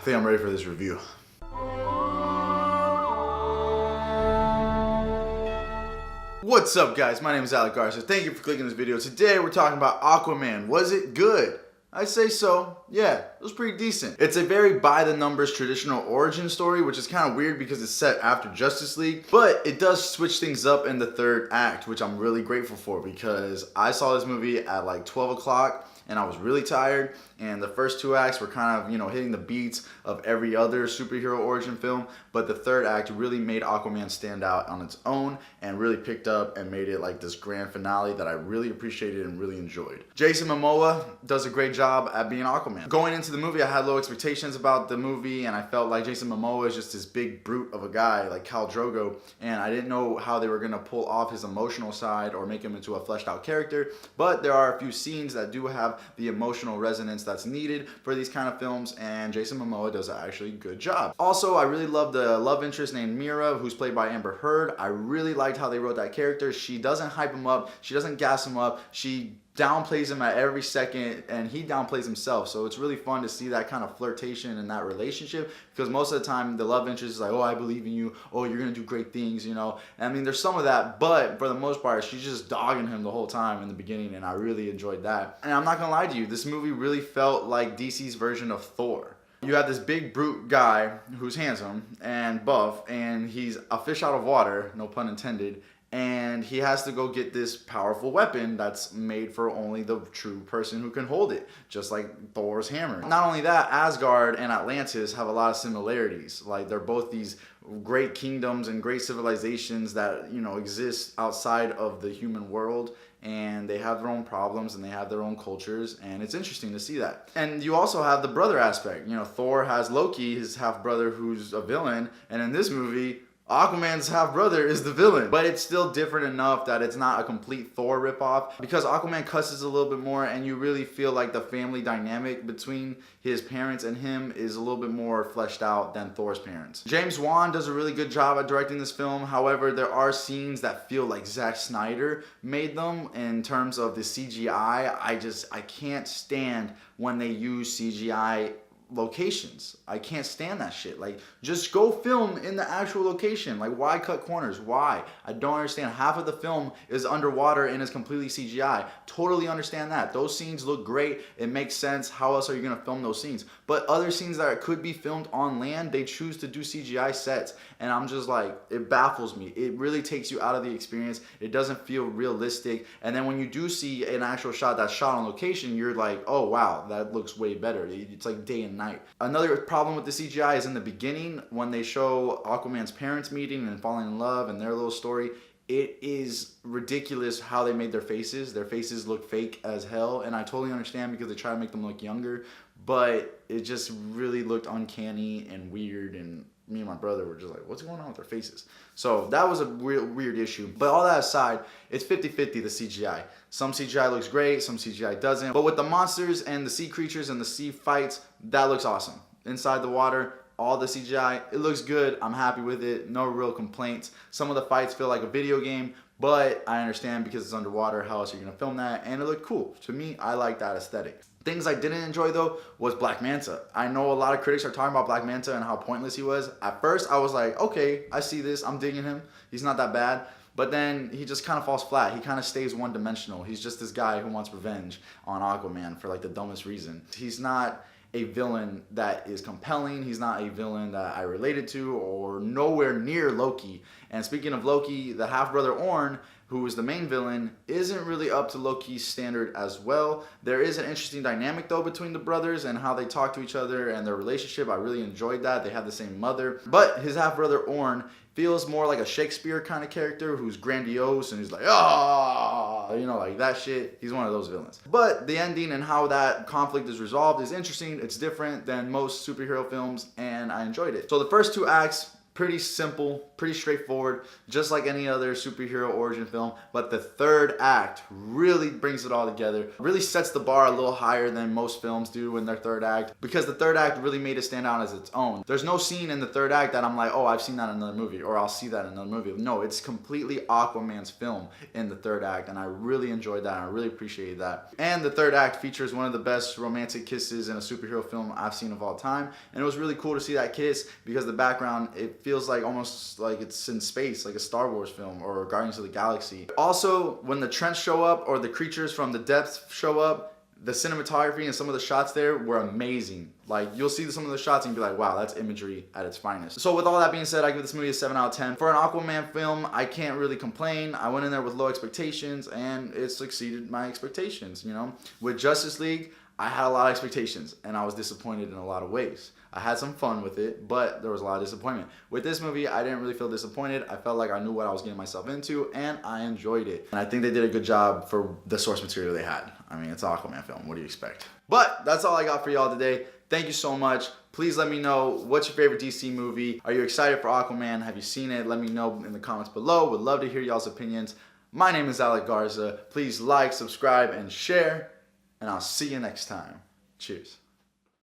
I think I'm ready for this review. What's up, guys? My name is Alec Garza. Thank you for clicking this video. Today we're talking about Aquaman. Was it good? I say so. Yeah, it was pretty decent. It's a very by-the-numbers traditional origin story, which is kind of weird because it's set after Justice League, but it does switch things up in the third act, which I'm really grateful for because I saw this movie at like 12 o'clock and I was really tired, and the first two acts were kind of, you know, hitting the beats of every other superhero origin film, but the third act really made Aquaman stand out on its own and really picked up and made it like this grand finale that I really appreciated and really enjoyed. Jason Momoa does a great job at being Aquaman. Going into the movie, I had low expectations about the movie, and I felt like Jason Momoa is just this big brute of a guy like Khal Drogo, and I didn't know how they were gonna pull off his emotional side or make him into a fleshed out character, but there are a few scenes that do have the emotional resonance that's needed for these kind of films, and Jason Momoa does an actually good job. Also, I really love the love interest named Mira, who's played by Amber Heard. I really liked how they wrote that character. She doesn't hype him up, she doesn't gas him up, she downplays him at every second, and he downplays himself. So it's really fun to see that kind of flirtation in that relationship, because most of the time the love interest is like, oh, I believe in you, oh, you're gonna do great things, you know. And I mean, there's some of that, but for the most part she's just dogging him the whole time in the beginning, and I really enjoyed that. And I'm not gonna lie to you, this movie really felt like DC's version of Thor. You have this big brute guy who's handsome and buff, and he's a fish out of water, no pun intended, and he has to go get this powerful weapon that's made for only the true person who can hold it, just like Thor's hammer. Not only that, Asgard and Atlantis have a lot of similarities. Like, they're both these great kingdoms and great civilizations that, you know, exist outside of the human world, and they have their own problems and they have their own cultures, and it's interesting to see that. And you also have the brother aspect. You know, Thor has Loki, his half brother, who's a villain, and in this movie Aquaman's half-brother is the villain. But it's still different enough that it's not a complete Thor ripoff, because Aquaman cusses a little bit more, and you really feel like the family dynamic between his parents and him is a little bit more fleshed out than Thor's parents. James Wan does a really good job at directing this film. However, there are scenes that feel like Zack Snyder made them in terms of the CGI. I can't stand when they use CGI locations. I can't stand that shit. Like, just go film in the actual location. Like, why cut corners? Why? I don't understand. Half of the film is underwater and is completely CGI. Totally understand that. Those scenes look great. It makes sense. How else are you gonna film those scenes? But other scenes that could be filmed on land, they choose to do CGI sets, and I'm just like, it baffles me. It really takes you out of the experience. It doesn't feel realistic. And then when you do see an actual shot that's shot on location, you're like, oh wow, that looks way better. It's like day and night. Another problem with the CGI is in the beginning when they show Aquaman's parents meeting and falling in love and their little story. It is ridiculous how they made their faces. Their faces look fake as hell, and I totally understand because they try to make them look younger, but it just really looked uncanny and weird, and me and my brother were just like, what's going on with their faces? So that was a weird issue. But all that aside, it's 50-50, the CGI. Some CGI looks great, some CGI doesn't. But with the monsters and the sea creatures and the sea fights, that looks awesome. Inside the water, all the CGI, it looks good. I'm happy with it. No real complaints. Some of the fights feel like a video game, but I understand because it's underwater, how else are you gonna film that? And it looked cool. To me, I like that aesthetic. Things I didn't enjoy though was Black Manta. I know a lot of critics are talking about Black Manta and how pointless he was. At first I was like, okay, I see this, I'm digging him. He's not that bad. But then he just kind of falls flat. He kind of stays one-dimensional. He's just this guy who wants revenge on Aquaman for like the dumbest reason. He's not a villain that is compelling. He's not a villain that I related to, or nowhere near Loki. And speaking of Loki, the half-brother Orn, who is the main villain, isn't really up to Loki's standard as well. There is an interesting dynamic though between the brothers and how they talk to each other and their relationship. I really enjoyed that. They have the same mother. But his half-brother Orn feels more like a Shakespeare kind of character who's grandiose and he's like, ah, you know, like that shit. He's one of those villains. But the ending and how that conflict is resolved is interesting. It's different than most superhero films, and I enjoyed it. So the first two acts pretty simple, pretty straightforward, just like any other superhero origin film. But the third act really brings it all together, really sets the bar a little higher than most films do in their third act, because the third act really made it stand out as its own. There's no scene in the third act that I'm like, oh, I've seen that in another movie, or I'll see that in another movie. No, it's completely Aquaman's film in the third act, and I really enjoyed that, and I really appreciated that. And the third act features one of the best romantic kisses in a superhero film I've seen of all time, and it was really cool to see that kiss, because the background, it feels like almost like it's in space, like a Star Wars film or Guardians of the Galaxy. Also, when the Trents show up or the creatures from the depths show up, the cinematography and some of the shots there were amazing. Like, you'll see some of the shots and be like, wow, that's imagery at its finest. So with all that being said, I give this movie a 7 out of 10. For an Aquaman film, I can't really complain. I went in there with low expectations and it exceeded my expectations, you know? With Justice League, I had a lot of expectations and I was disappointed in a lot of ways. I had some fun with it, but there was a lot of disappointment. With this movie, I didn't really feel disappointed. I felt like I knew what I was getting myself into, and I enjoyed it. And I think they did a good job for the source material they had. I mean, it's an Aquaman film. What do you expect? But that's all I got for y'all today. Thank you so much. Please let me know, what's your favorite DC movie? Are you excited for Aquaman? Have you seen it? Let me know in the comments below. Would love to hear y'all's opinions. My name is Alec Garza. Please like, subscribe, and share. And I'll see you next time. Cheers.